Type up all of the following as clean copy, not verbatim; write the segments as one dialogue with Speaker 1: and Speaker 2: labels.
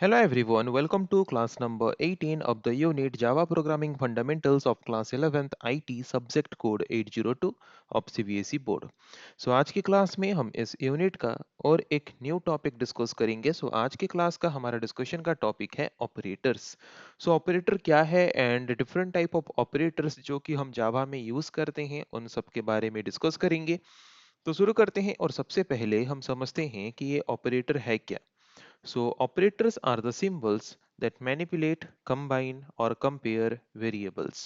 Speaker 1: Hello everyone, welcome to class number 18 of the unit Java Programming Fundamentals of class 11th IT subject code 802 of CBSE board. आज की class में हम इस unit का और एक न्यू टॉपिक डिस्कस करेंगे। आज की क्लास का हमारा डिस्कशन का टॉपिक है ऑपरेटर्स। ऑपरेटर क्या है and different type of operators जो कि हम जावा में यूज करते हैं उन सब के बारे में डिस्कस करेंगे। तो शुरू करते हैं और सबसे पहले हम समझते हैं कि ये ऑपरेटर है क्या। Operators are the symbols that manipulate, combine or compare variables.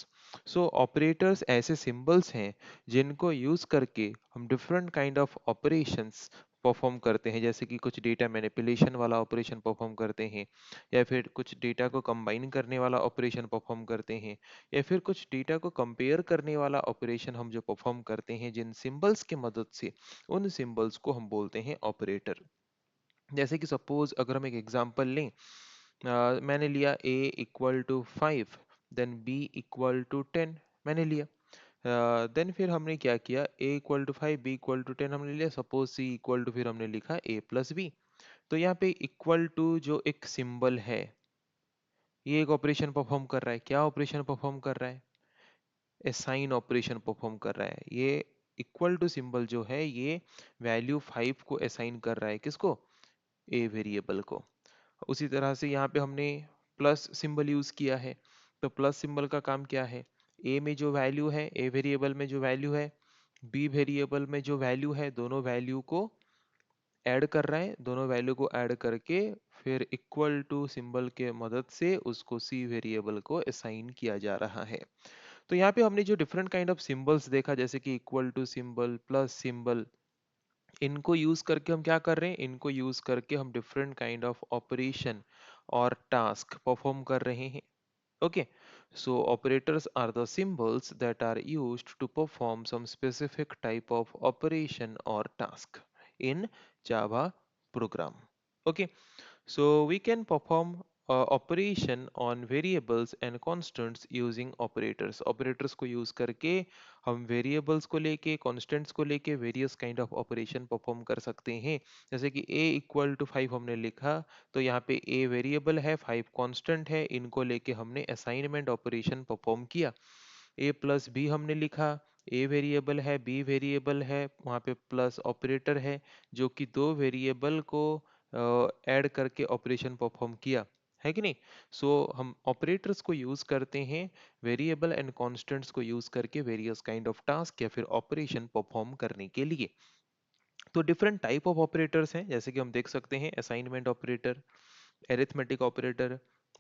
Speaker 1: Operators ऐसे symbols हैं जिनको use करके हम different kind of operations perform करते हैं, जैसे कि कुछ डेटा मैनिपुलेशन वाला ऑपरेशन परफॉर्म करते हैं, या फिर कुछ डेटा को कंबाइन करने वाला ऑपरेशन परफॉर्म करते हैं, या फिर कुछ डेटा को कंपेयर करने वाला ऑपरेशन हम जो परफॉर्म करते हैं जिन सिंबल्स की मदद से, उन सिंबल्स को हम बोलते हैं ऑपरेटर। जैसे कि सपोज अगर हम एक एग्जांपल लें, मैंने लिया a equal to 5, then b equal to 10 मैंने लिया। देन फिर हमने क्या किया, a equal to 5 b equal to 10 हमने लिया। सपोज c इक्वल टू, फिर हमने लिखा a प्लस b। तो यहाँ पे इक्वल टू जो एक सिंबल है, ये एक ऑपरेशन परफॉर्म कर रहा है। क्या ऑपरेशन परफॉर्म कर रहा है? असाइन ऑपरेशन परफॉर्म कर रहा है। ये इक्वल टू सिंबल जो है ये वैल्यू 5 को असाइन कर रहा है। किसको? ए वेरिएबल को। उसी तरह से यहाँ पे हमने प्लस सिंबल यूज किया है। तो प्लस सिंबल का काम क्या है? ए में जो वैल्यू है, ए वेरिएबल में जो वैल्यू है, बी वेरिएबल में जो वैल्यू है, दोनों वैल्यू को ऐड कर रहा है। दोनों वैल्यू को ऐड करके फिर इक्वल टू सिंबल के मदद से उसको सी वेरिएबल को असाइन किया जा रहा है। तो यहाँ पे हमने जो डिफरेंट काइंड ऑफ सिंबल्स देखा, जैसे कि equal to symbol, plus symbol, इनको यूज करके हम क्या कर रहे हैं? इनको यूज करके हम डिफरेंट काइंड ऑफ ऑपरेशन और टास्क परफॉर्म कर रहे हैं। Okay, so operators are the symbols that are used to perform some specific type of operation or task in Java program. Okay, so we can perform operation on variables and constants using operators. Operators को use करके हम variables को लेके, constants को लेके various kind of operation perform कर सकते हैं। जैसे कि a equal to 5 हमने लिखा, तो यहाँ पे a variable है, 5 constant है, इनको लेके हमने assignment operation perform किया। a plus b हमने लिखा, a वेरिएबल है, b वेरिएबल है, वहाँ पे प्लस ऑपरेटर है जो कि दो वेरिएबल को ऐड करके ऑपरेशन परफॉर्म किया, है कि नहीं? हम ऑपरेटर्स को यूज करते हैं वेरिएबल एंड कॉन्स्टेंट्स को यूज करके वेरियस काइंड ऑफ टास्क या फिर ऑपरेशन परफॉर्म करने के लिए। तो डिफरेंट टाइप ऑफ ऑपरेटर्स हैं, जैसे कि हम देख सकते हैं assignment operator, arithmetic operator,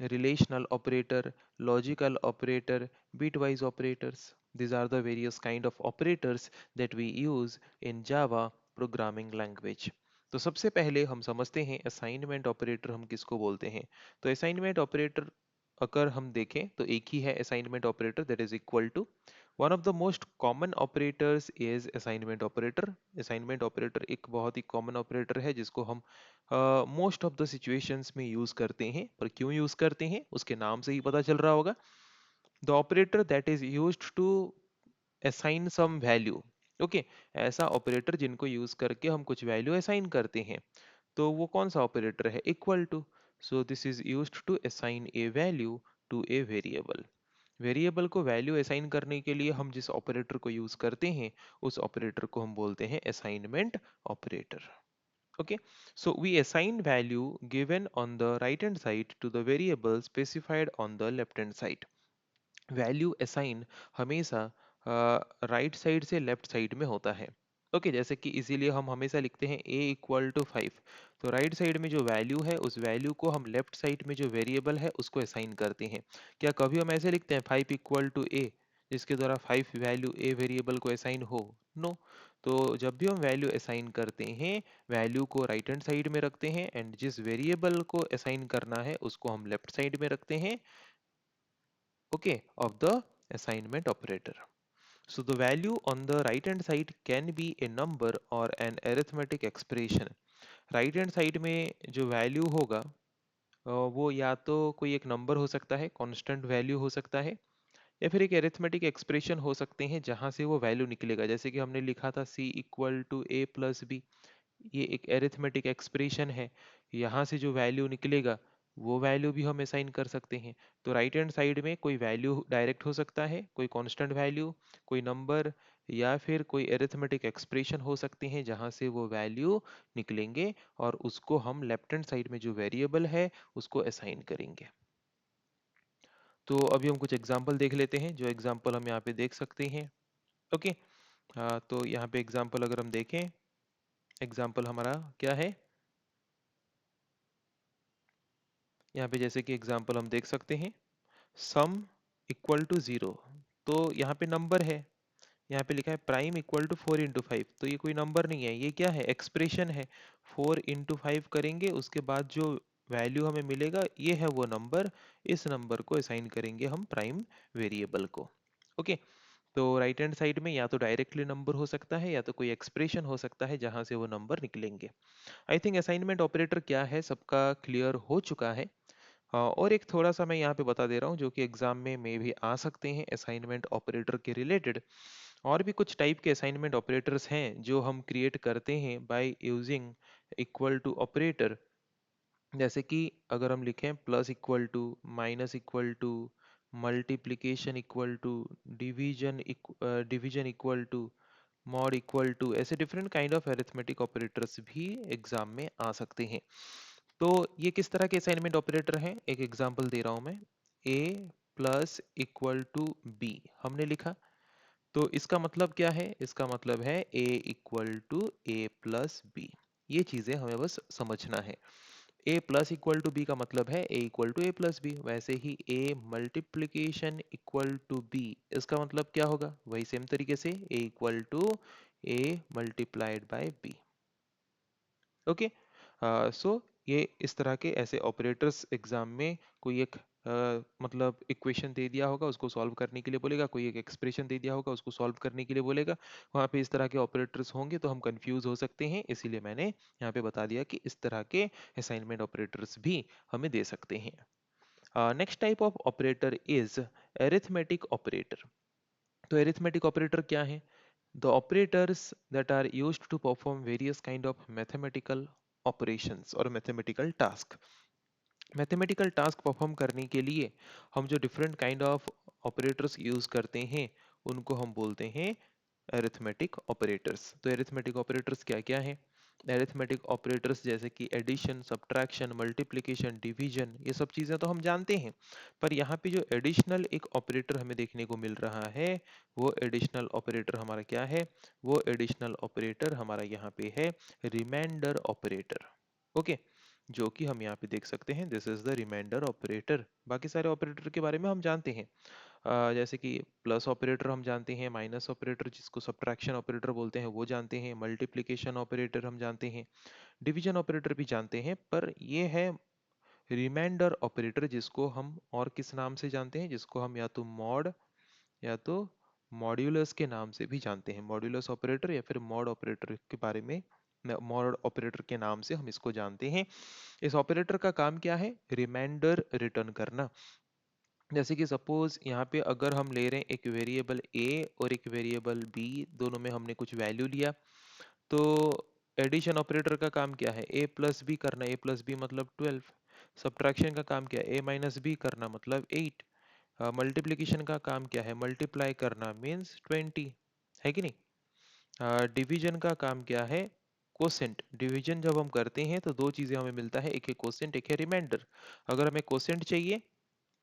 Speaker 1: relational operator, logical operator, bitwise operators. These are the various kind of operators that we use in Java programming language. तो सबसे पहले हम समझते हैं असाइनमेंट ऑपरेटर हम किसको बोलते हैं। तो असाइनमेंट ऑपरेटर अगर हम देखें तो एक ही है assignment operator, that is equal to one of the most common operators is assignment operator. Assignment operator एक बहुत ही कॉमन ऑपरेटर है जिसको हम मोस्ट ऑफ द सिचुएशंस में यूज करते हैं। पर क्यों यूज करते हैं उसके नाम से ही पता चल रहा होगा। The operator that is used to assign some value. Okay, ऐसा ऑपरेटर जिनको यूज करके हम कुछ वैल्यू असाइन करते हैं। तो वो कौन सा ऑपरेटर है? Equal to. So this is used to assign a value to a variable. Variable को वैल्यू असाइन करने के लिए हम जिस ऑपरेटर को यूज करते हैं उस ऑपरेटर को हम बोलते हैं assignment operator. Okay, so we assign value given on the right hand side to the variable specified on the left hand side. Value assign हमेशा राइट साइड से लेफ्ट साइड में होता है। ओके, जैसे कि इसीलिए हम हमेशा लिखते हैं a इक्वल टू 5। तो राइट साइड में जो वैल्यू है उस वैल्यू को हम लेफ्ट साइड में जो वेरिएबल है उसको असाइन करते हैं। क्या कभी हम ऐसे लिखते हैं 5 इक्वल टू a जिसके द्वारा 5 वैल्यू a वेरिएबल को असाइन हो? नो। तो जब भी हम वैल्यू असाइन करते हैं वैल्यू को राइट हैंड साइड में रखते हैं एंड जिस वेरिएबल को असाइन करना है उसको हम लेफ्ट साइड में रखते हैं, okay, of the assignment operator. So the value on the right hand side can be a number or an arithmetic expression. Right hand side में जो वैल्यू होगा वो या तो कोई एक नंबर हो सकता है, कांस्टेंट वैल्यू हो सकता है, या फिर एक एरिथमेटिक एक्सप्रेशन हो सकते हैं जहां से वो वैल्यू निकलेगा। जैसे कि हमने लिखा था c equal to a plus B, ये एक एरिथमेटिक एक्सप्रेशन है। यहाँ से जो वैल्यू निकलेगा वो वैल्यू भी हम असाइन कर सकते हैं। तो राइट हैंड साइड में कोई वैल्यू डायरेक्ट हो सकता है, कोई कांस्टेंट वैल्यू, कोई नंबर, या फिर कोई अरिथमेटिक एक्सप्रेशन हो सकती हैं जहां से वो वैल्यू निकलेंगे और उसको हम लेफ्ट हैंड साइड में जो वेरिएबल है उसको असाइन करेंगे। तो अभी हम कुछ एग्जांपल देख लेते हैं, जो एग्जांपल हम यहाँ पे देख सकते हैं। ओके। तो यहाँ पे एग्जांपल अगर हम देखें, एग्जांपल हमारा क्या है, यहाँ पे जैसे कि एग्जांपल हम देख सकते हैं, सम इक्वल टू 0। तो यहाँ पे नंबर है, यहाँ पे लिखा है प्राइम इक्वल टू 4 × 5, तो ये कोई नंबर नहीं है, ये क्या है, एक्सप्रेशन है। 4 × 5 करेंगे, उसके बाद जो वैल्यू हमें मिलेगा ये है वो नंबर, इस नंबर को असाइन करेंगे हम प्राइम वेरिएबल को। ओके। तो राइट हैंड साइड में या तो डायरेक्टली नंबर हो सकता है या तो कोई एक्सप्रेशन हो सकता है जहां से वो नंबर निकलेंगे। आई थिंक असाइनमेंट ऑपरेटर क्या है सबका क्लियर हो चुका है। और एक थोड़ा सा मैं यहाँ पे बता दे रहा हूँ जो कि एग्जाम में भी आ सकते हैं असाइनमेंट ऑपरेटर के रिलेटेड। और भी कुछ टाइप के असाइनमेंट ऑपरेटर्स हैं जो हम क्रिएट करते हैं by using equal to operator. जैसे कि अगर हम लिखें plus equal to, minus equal to, multiplication equal to, division equal to, mod equal to, ऐसे different kind of arithmetic operators भी एग्जाम में आ सकते हैं। तो ये किस तरह के असाइनमेंट ऑपरेटर हैं, एक एग्जांपल दे रहा हूं मैं। a plus equal to B हमने लिखा, तो इसका मतलब क्या है, इसका मतलब है a equal to A plus B. ये चीजें हमें बस समझना है। a plus equal to B का मतलब है a equal to A plus B, वैसे ही a multiplication equal to b, इसका मतलब क्या होगा, वही सेम तरीके से a equal to a multiplied by b। Okay. So ये इस तरह के ऐसे ऑपरेटर्स एग्जाम में कोई एक मतलब इक्वेशन दे दिया होगा उसको सॉल्व करने के लिए बोलेगा, कोई एक एक्सप्रेशन दे दिया होगा उसको सॉल्व करने के लिए बोलेगा, वहाँ पे इस तरह के ऑपरेटर्स होंगे तो हम कंफ्यूज हो सकते हैं, इसीलिए मैंने यहाँ पे बता दिया कि इस तरह के असाइनमेंट ऑपरेटर्स भी हमें दे सकते हैं। Next type of operator is arithmetic operator. तो अरिथमेटिक ऑपरेटर क्या है, the operators that are used to perform various kind of mathematical operations और mathematical task। Mathematical task perform करने के लिए हम जो different kind of operators use करते हैं उनको हम बोलते हैं अरिथमेटिक ऑपरेटर्स। तो अरिथमेटिक ऑपरेटर्स क्या क्या है, अरिथमेटिक ऑपरेटर्स जैसे कि एडिशन, सब्ट्रैक्शन, मल्टीप्लिकेशन, डिवीजन, ये सब चीजें तो हम जानते हैं। पर यहाँ पे जो एडिशनल एक ऑपरेटर हमें देखने को मिल रहा है, वो एडिशनल ऑपरेटर हमारा क्या है, वो एडिशनल ऑपरेटर हमारा यहाँ पे है रिमाइंडर ऑपरेटर। ओके। जो कि हम यहाँ पे देख सकते हैं, this is the remainder operator. बाकी सारे ऑपरेटर के बारे में हम जानते हैं। जैसे कि प्लस ऑपरेटर हम जानते हैं, माइनस ऑपरेटर जिसको सब्ट्रैक्शन ऑपरेटर बोलते हैं वो जानते हैं, मल्टीप्लिकेशन ऑपरेटर हम जानते हैं, डिवीजन ऑपरेटर भी जानते हैं। पर ये है रिमाइंडर ऑपरेटर जिसको हम और किस नाम से जानते हैं, जिसको हम या तो मॉड या तो मॉड्यूलस के नाम से भी जानते हैं, मॉड्यूलस ऑपरेटर या फिर मॉड ऑपरेटर के बारे में, मॉड ऑपरेटर के नाम से हम इसको जानते हैं। इस ऑपरेटर का काम क्या है, रिमाइंडर रिटर्न करना। जैसे कि सपोज यहाँ पे अगर हम ले रहे हैं एक वेरिएबल a और एक वेरिएबल b, दोनों में हमने कुछ वैल्यू लिया, तो एडिशन ऑपरेटर का काम क्या है, a प्लस बी करना, a प्लस बी मतलब 12। सब्ट्रैक्शन का काम क्या है, a माइनस बी करना मतलब 8। मल्टीप्लिकेशन का काम क्या है, मल्टीप्लाई करना मीन्स 20, है कि नहीं। डिवीजन का काम क्या है, कोसेंट। डिवीजन जब हम करते हैं तो दो चीजें हमें मिलता है, एक है कोसेंट एक है रिमाइंडर। अगर हमें कोसेंट चाहिए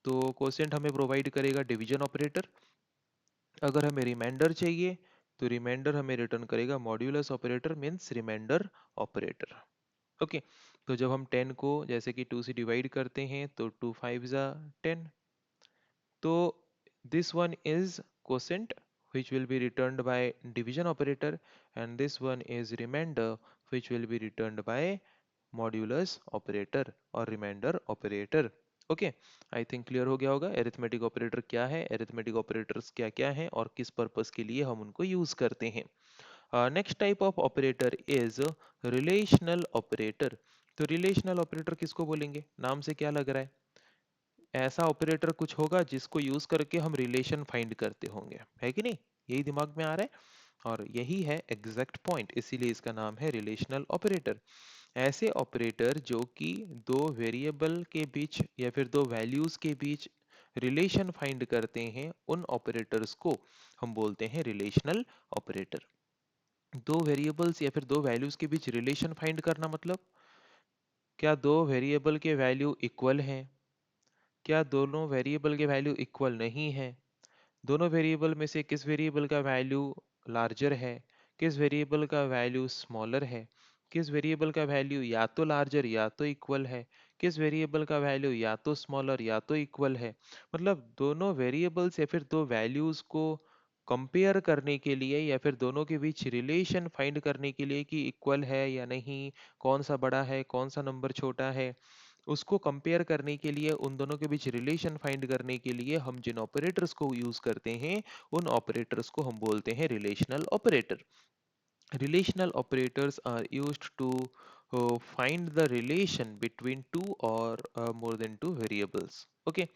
Speaker 1: तो कोसेंट हमें प्रोवाइड करेगा डिवीजन ऑपरेटर, अगर हमें रिमाइंडर चाहिए तो रिमाइंडर हमें रिटर्न करेगा modulus operator means remainder operator. Okay. तो जब हम 10 को जैसे कि 2 से डिवाइड करते हैं तो 2 5 जा 10, तो this one is quotient which will be returned by division operator, and this one is remainder which will be returned by modulus operator और remainder operator. Okay. I think clear हो गया होगा अरिथमेटिक ऑपरेटर क्या है, arithmetic operators क्या क्या हैं और किस पर्पस के लिए हम उनको यूज करते हैं। Next type of operator is relational operator. तो रिलेशनल ऑपरेटर किसको बोलेंगे, नाम से क्या लग रहा है, ऐसा ऑपरेटर कुछ होगा जिसको यूज करके हम रिलेशन फाइंड करते होंगे, है कि नहीं, यही दिमाग में आ रहा है और यही है एग्जैक्ट पॉइंट, इसीलिए इसका नाम है रिलेशनल ऑपरेटर। ऐसे ऑपरेटर जो कि दो वेरिएबल के बीच या फिर दो वैल्यूज के बीच रिलेशन फाइंड करते हैं, उन ऑपरेटर्स को हम बोलते हैं रिलेशनल ऑपरेटर। दो वेरिएबल्स या फिर दो वैल्यूज के बीच रिलेशन फाइंड करना मतलब, क्या दो वेरिएबल के वैल्यू इक्वल हैं, क्या दोनों वेरिएबल के वैल्यू इक्वल नहीं है, दोनों वेरिएबल में से किस वेरिएबल का वैल्यू लार्जर है, किस वेरिएबल का वैल्यू स्मॉलर है, किस वेरिएबल का वैल्यू या तो लार्जर या तो इक्वल है, किस वेरिएबल का वैल्यू या तो स्मॉलर या तो इक्वल है। मतलब दोनों वेरिएबल्स या फिर दो वैल्यूज को कंपेयर करने के लिए या फिर दोनों के बीच रिलेशन फाइंड करने के लिए कि इक्वल है या नहीं, कौन सा बड़ा है कौन सा नंबर छोटा है, उसको कंपेयर करने के लिए, उन दोनों के बीच रिलेशन फाइंड करने के लिए हम जिन ऑपरेटर्स को यूज करते हैं, उन ऑपरेटर्स को हम बोलते हैं relational operator. Relational operators are used to find the relation between two or more than two variables. Okay.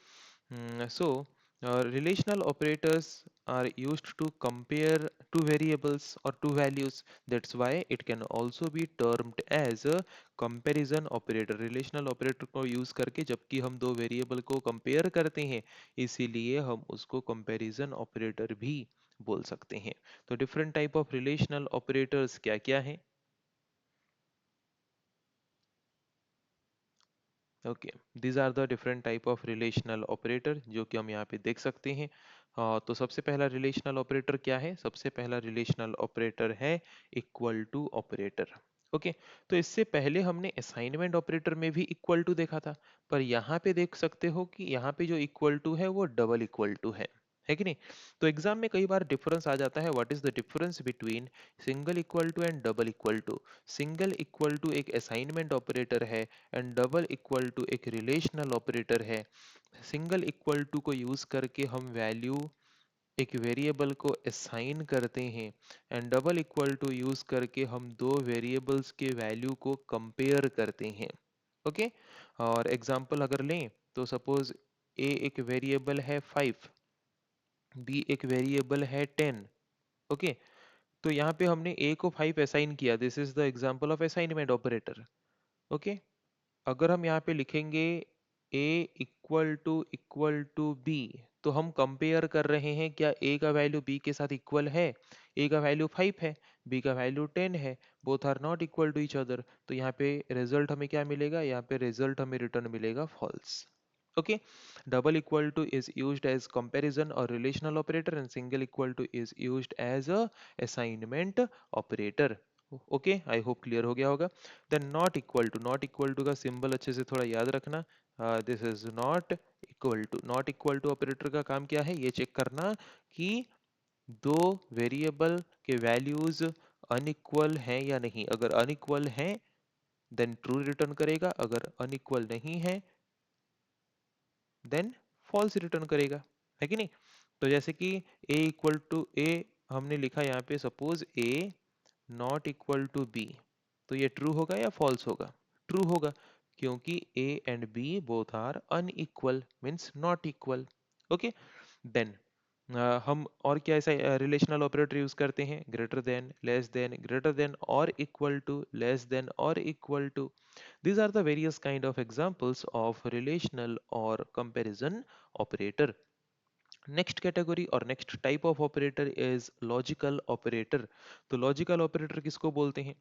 Speaker 1: Relational operators are used to compare two variables or two values. That's why it can also be termed as a comparison operator. Relational operator को use करके जबकि हम दो variable को compare करते हैं, इसीलिए हम उसको कंपैरिजन ऑपरेटर भी बोल सकते हैं। तो different type of relational operators क्या क्या हैं? Okay, these are the different type of relational operator जो कि हम यहाँ पे देख सकते हैं। तो सबसे पहला रिलेशनल ऑपरेटर क्या है? सबसे पहला रिलेशनल ऑपरेटर है इक्वल टू ऑपरेटर। ओके, तो इससे पहले हमने असाइनमेंट ऑपरेटर में भी इक्वल टू देखा था, पर यहाँ पे देख सकते हो कि यहाँ पे जो इक्वल टू है वो डबल इक्वल टू है कि नहीं? तो एग्जाम में कई बार डिफरेंस आ जाता है, what is the difference between single equal to and double equal to. Single equal to एक असाइनमेंट ऑपरेटर है एंड डबल इक्वल टू एक रिलेशनल ऑपरेटर है। सिंगल इक्वल टू को यूज करके हम वैल्यू एक वेरिएबल को असाइन करते हैं and double equal to use करके हम दो वेरिएबल्स के वैल्यू को कंपेयर करते हैं। ओके, और एग्जांपल अगर लें तो सपोज ए एक वेरिएबल है 5, बी एक वेरिएबल है 10। ओके, तो यहाँ पे हमने ए को 5 असाइन किया, this is the example of assignment operator. Okay, अगर हम यहाँ पे लिखेंगे a इक्वल टू बी, तो हम कंपेयर कर रहे हैं क्या a का वैल्यू b के साथ इक्वल है। a का वैल्यू 5 है, b का वैल्यू 10 है, both are not equal to each other. तो यहाँ पे रिजल्ट हमें क्या मिलेगा? यहाँ पे रिजल्ट हमें रिटर्न मिलेगा false. Okay, double equal to is used as comparison or relational operator and single equal to is used as a assignment operator. Okay, I hope clear हो गया होगा। देन नॉट इक्वल टू का symbol अच्छे से थोड़ा याद रखना। This is not equal to. Not equal to operator का काम क्या है? ये चेक करना कि दो वेरिएबल के वैल्यूज अनइक्वल हैं या नहीं। अगर अनइक्वल हैं देन ट्रू रिटर्न करेगा, अगर अनइक्वल नहीं है देन फॉल्स रिटर्न करेगा, है कि नहीं? तो जैसे कि a इक्वल टू ए हमने लिखा यहाँ पे, suppose a not equal to B, तो ये ट्रू होगा या फॉल्स होगा? ट्रू होगा, क्योंकि a and b both are unequal, means not equal. Okay, then हम और क्या ऐसा रिलेशनल ऑपरेटर यूज करते हैं? Greater than, less than, greater than और इक्वल टू, लेस देन और equal to. These are the various kind of examples of relational or comparison operator. Next category or next type of operator is logical operator. तो logical operator किसको बोलते हैं?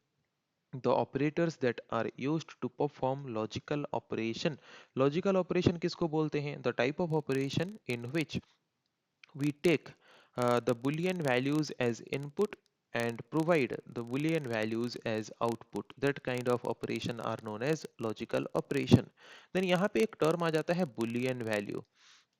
Speaker 1: The operators that are used to perform logical operation. Logical operation किसको बोलते हैं? The type of operation in which we take the boolean values as input and provide the boolean values as output. That kind of operation are known as logical operation. Then यहाँ पे एक term आ जाता है boolean value.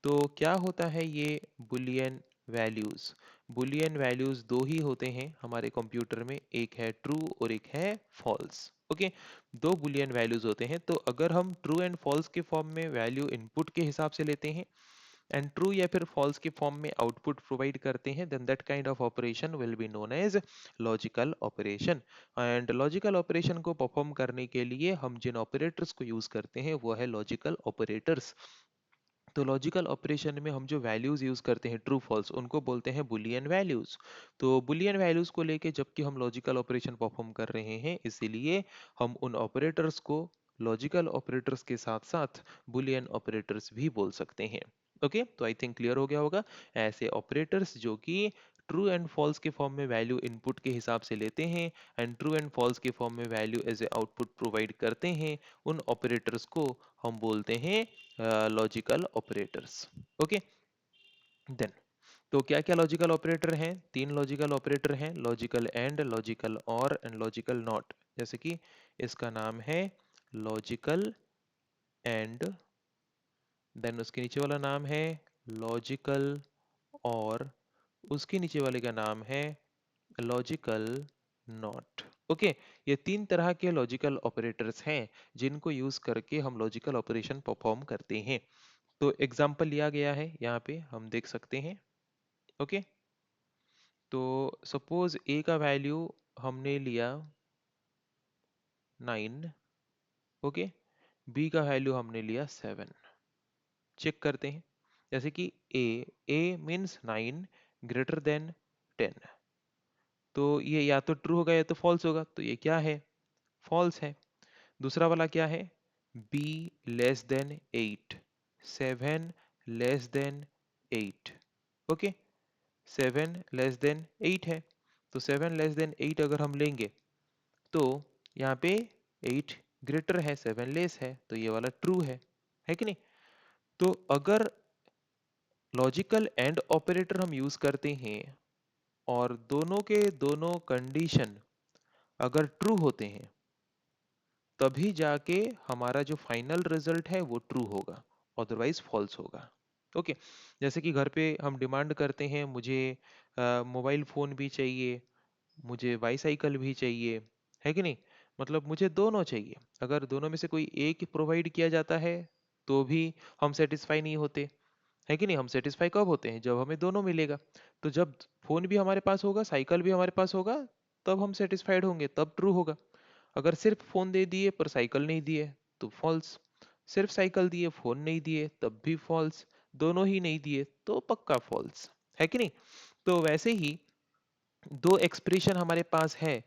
Speaker 1: तो क्या होता है ये boolean values? boolean values दो ही होते हैं हमारे कंप्यूटर में, एक है true और एक है false. ओके, दो boolean values होते हैं। तो अगर हम true and false के फॉर्म में वैल्यू इनपुट के हिसाब से लेते हैं एंड ट्रू या फिर फॉल्स के फॉर्म में आउटपुट प्रोवाइड करते हैं, then that kind of operation will be known as logical operation. And logical operation को परफॉर्म करने के लिए हम जिन ऑपरेटर्स को यूज करते हैं वो है लॉजिकल ऑपरेटर्स। तो लॉजिकल ऑपरेशन में हम जो वैल्यूज यूज करते हैं ट्रू फॉल्स, उनको बोलते हैं बुलियन वैल्यूज। तो बुलियन वैल्यूज को लेके जबकि हम लॉजिकल ऑपरेशन परफॉर्म कर रहे हैं, इसीलिए हम उन ऑपरेटर्स को लॉजिकल ऑपरेटर्स के साथ साथ बुलियन ऑपरेटर्स भी बोल सकते हैं। ओके, तो आई थिंक क्लियर हो गया होगा। ऐसे ऑपरेटर्स जो कि ट्रू एंड फॉल्स के फॉर्म में वैल्यू इनपुट के हिसाब से लेते हैं एंड ट्रू एंड फॉल्स के फॉर्म में value as a output provide करते हैं, उन ऑपरेटर्स को हम बोलते हैं लॉजिकल ऑपरेटर्स। ओके, देन तो क्या क्या लॉजिकल ऑपरेटर हैं? तीन लॉजिकल ऑपरेटर हैं, लॉजिकल एंड, लॉजिकल और एंड लॉजिकल नॉट। जैसे कि इसका नाम है लॉजिकल एंड, देन उसके नीचे वाला नाम है लॉजिकल और, उसके नीचे वाले का नाम है लॉजिकल नॉट। ओके, ये तीन तरह के लॉजिकल ऑपरेटर्स हैं जिनको यूज करके हम लॉजिकल ऑपरेशन परफॉर्म करते हैं। तो एग्जाम्पल लिया गया है, यहाँ पे हम देख सकते हैं। ओके, तो सपोज ए का वैल्यू हमने लिया 9, ओके, बी का वैल्यू हमने लिया 7। चेक करते हैं, जैसे कि ए मीन्स 9 ग्रेटर देन 10, तो ये या तो ट्रू होगा या तो फॉल्स होगा, तो ये क्या है? फॉल्स है। दूसरा वाला क्या है? Be less than 8, 7 less than 8। Okay, 7 less than 8 है, तो 7 लेस देन 8 अगर हम लेंगे तो यहाँ पे 8 ग्रेटर है, 7 लेस है, तो ये वाला ट्रू है कि नहीं? तो अगर लॉजिकल एंड ऑपरेटर हम यूज करते हैं और दोनों के दोनों कंडीशन अगर ट्रू होते हैं, तभी जाके हमारा जो फाइनल रिजल्ट है वो ट्रू होगा, अदरवाइज फॉल्स होगा। ओके, जैसे कि घर पे हम डिमांड करते हैं, मुझे मोबाइल फ़ोन भी चाहिए, मुझे बाईसाइकिल भी चाहिए, है कि नहीं? मतलब मुझे दोनों चाहिए। अगर दोनों में से कोई एक प्रोवाइड किया जाता है तो भी हम सेटिस्फाई नहीं होते, है कि नहीं? हम सेटिस्फाई कब होते हैं? जब हमें दोनों मिलेगा। तो जब फ़ोन भी हमारे पास होगा, साइकिल भी हमारे पास होगा, तब हम सेटिस्फाइड होंगे, तब ट्रू होगा। अगर सिर्फ फ़ोन दे दिए पर साइकिल नहीं दिए तो फॉल्स। सिर्फ साइकिल दिए फ़ोन नहीं दिए तब भी फॉल्स। दोनों ही नहीं दिए तो पक्का फॉल्स, है कि नहीं? तो वैसे ही दो एक्सप्रेशन हमारे पास है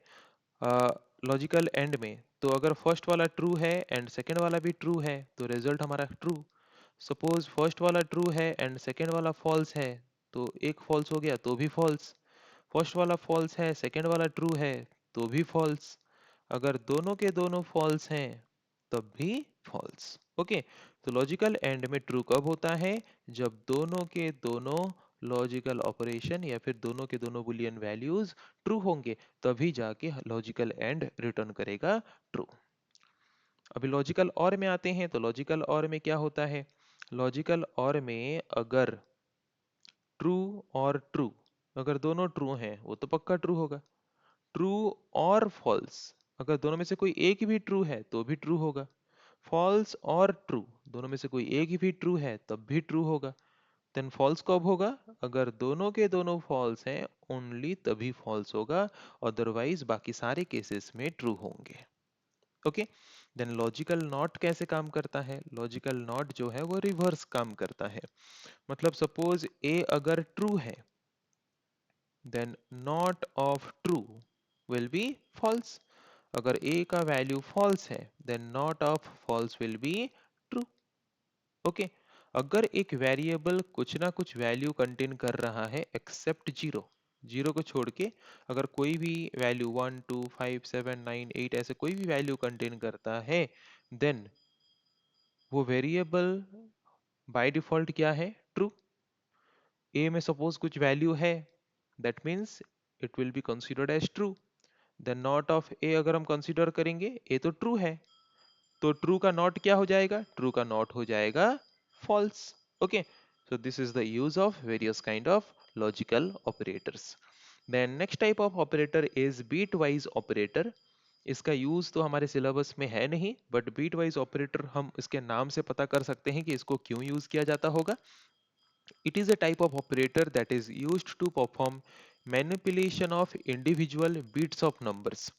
Speaker 1: लॉजिकल एंड में, तो अगर फर्स्ट वाला ट्रू है एंड सेकंड वाला भी ट्रू है तो रिजल्ट हमारा ट्रू। सपोज फर्स्ट वाला ट्रू है एंड सेकंड वाला फॉल्स है, तो एक फॉल्स हो गया तो भी फॉल्स। फर्स्ट वाला फॉल्स है, सेकंड वाला ट्रू है, तो भी फॉल्स। अगर दोनों के दोनों फॉल्स हैं तब भी फॉल्स। ओके, तो लॉजिकल एंड में ट्रू कब होता है? जब दोनों के दोनों लॉजिकल ऑपरेशन या फिर दोनों के दोनों बुलियन वैल्यूज ट्रू होंगे, तभी जाके लॉजिकल एंड रिटर्न करेगा ट्रू। अभी लॉजिकल और में आते हैं, तो लॉजिकल और में क्या होता है? लॉजिकल और में अगर ट्रू और ट्रू, अगर दोनों ट्रू हैं वो तो पक्का ट्रू होगा। ट्रू और फॉल्स, अगर दोनों में से कोई एक भी ट्रू है तो भी ट्रू होगा। फॉल्स और ट्रू, दोनों में से कोई एक भी ट्रू है तब भी ट्रू होगा। देन फॉल्स कब होगा? अगर दोनों के दोनों फॉल्स हैं ओनली तभी फॉल्स होगा, अदरवाइज बाकी सारे केसेस में ट्रू होंगे। ओके, देन लॉजिकल नॉट कैसे काम करता है? लॉजिकल नॉट जो है वो रिवर्स काम करता है। मतलब सपोज ए अगर ट्रू है, then not of true will be false. अगर ए का वैल्यू फॉल्स है then not of false will be true. Okay, अगर एक वेरिएबल कुछ ना कुछ वैल्यू कंटेन कर रहा है एक्सेप्ट जीरो, जीरो को छोड़ के अगर कोई भी वैल्यू 1 2 5 7 9 8 ऐसे कोई भी वैल्यू कंटेन करता है, देन वो वेरिएबल बाय डिफॉल्ट क्या है? ट्रू। ए में सपोज कुछ वैल्यू है, that means it will be considered as true. Then not of a अगर हम कंसिडर करेंगे, ए तो ट्रू है, तो ट्रू का नॉट क्या हो जाएगा? ट्रू का नॉट हो जाएगा false. Okay, so this is the use of various kind of logical operators. Then next type of operator is bitwise operator. इसका यूज तो हमारे सिलेबस में है नहीं, बट bitwise operator हम इसके नाम से पता कर सकते हैं कि इसको क्यों यूज किया जाता होगा। It is a type of operator that is used to perform manipulation of individual bits of numbers.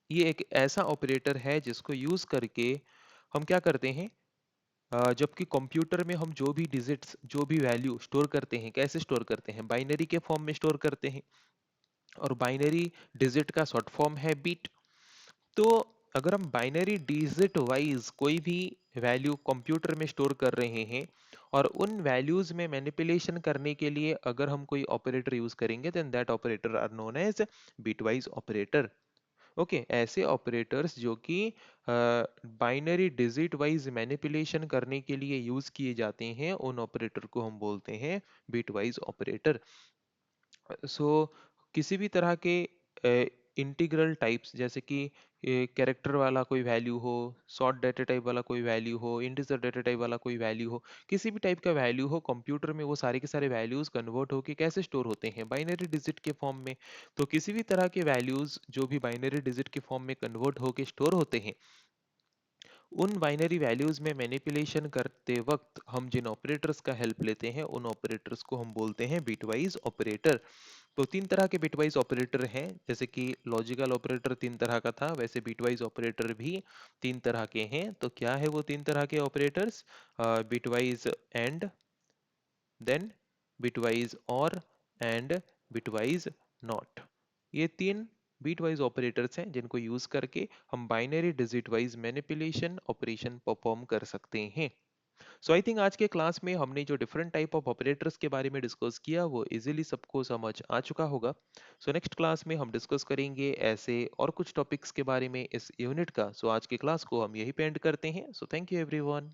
Speaker 1: ये एक ऐसा ऑपरेटर है जिसको यूज करके हम क्या करते हैं? जबकि कंप्यूटर में हम जो भी डिजिट्स जो भी वैल्यू स्टोर करते हैं कैसे स्टोर करते हैं, बाइनरी के फॉर्म में स्टोर करते हैं, और बाइनरी डिजिट का शॉर्ट फॉर्म है बिट। तो अगर हम बाइनरी डिजिट वाइज कोई भी वैल्यू कंप्यूटर में स्टोर कर रहे हैं और उन वैल्यूज में मैनिपुलेशन करने के लिए अगर हम कोई ऑपरेटर यूज करेंगे, then that operator are known as bitwise operator. Okay, ऐसे ऑपरेटर्स जो कि बाइनरी डिजिट वाइज मैनिपुलेशन करने के लिए यूज किए जाते हैं, उन ऑपरेटर को हम बोलते हैं बिटवाइज ऑपरेटर। सो किसी भी तरह के इंटीग्रल टाइप्स, जैसे कि कैरेक्टर वाला कोई वैल्यू हो, शॉर्ट डेटा टाइप वाला कोई वैल्यू हो, इंटीजर डेटा टाइप वाला कोई वैल्यू हो, किसी भी टाइप का वैल्यू हो कंप्यूटर में, वो सारे के सारे वैल्यूज कन्वर्ट होके कैसे स्टोर होते हैं, बाइनरी डिजिट के फॉर्म में। तो किसी भी तरह के वैल्यूज जो भी बाइनरी डिजिट के फॉर्म में कन्वर्ट होके स्टोर होते हैं, उन बाइनरी वैल्यूज में मैनिपुलेशन करते वक्त हम जिन ऑपरेटर्स का हेल्प लेते हैं, उन ऑपरेटर्स को हम बोलते हैं बिटवाइज ऑपरेटर। तो तीन तरह के बिटवाइज ऑपरेटर हैं, जैसे कि लॉजिकल ऑपरेटर तीन तरह का था, वैसे बिटवाइज ऑपरेटर भी तीन तरह के हैं। तो क्या है वो तीन तरह के operators? Bitwise and, then bitwise or, and bitwise not. ये तीन बिटवाइज ऑपरेटर्स हैं जिनको यूज करके हम binary digit wise manipulation operation perform कर सकते हैं। सो आई थिंक आज के क्लास में हमने जो डिफरेंट टाइप ऑफ ऑपरेटर्स के बारे में डिस्कस किया वो इजीली सबको समझ आ चुका होगा। सो नेक्स्ट क्लास में हम डिस्कस करेंगे ऐसे और कुछ टॉपिक्स के बारे में इस यूनिट का। सो आज के क्लास को हम यही पे एंड करते हैं। So thank you everyone.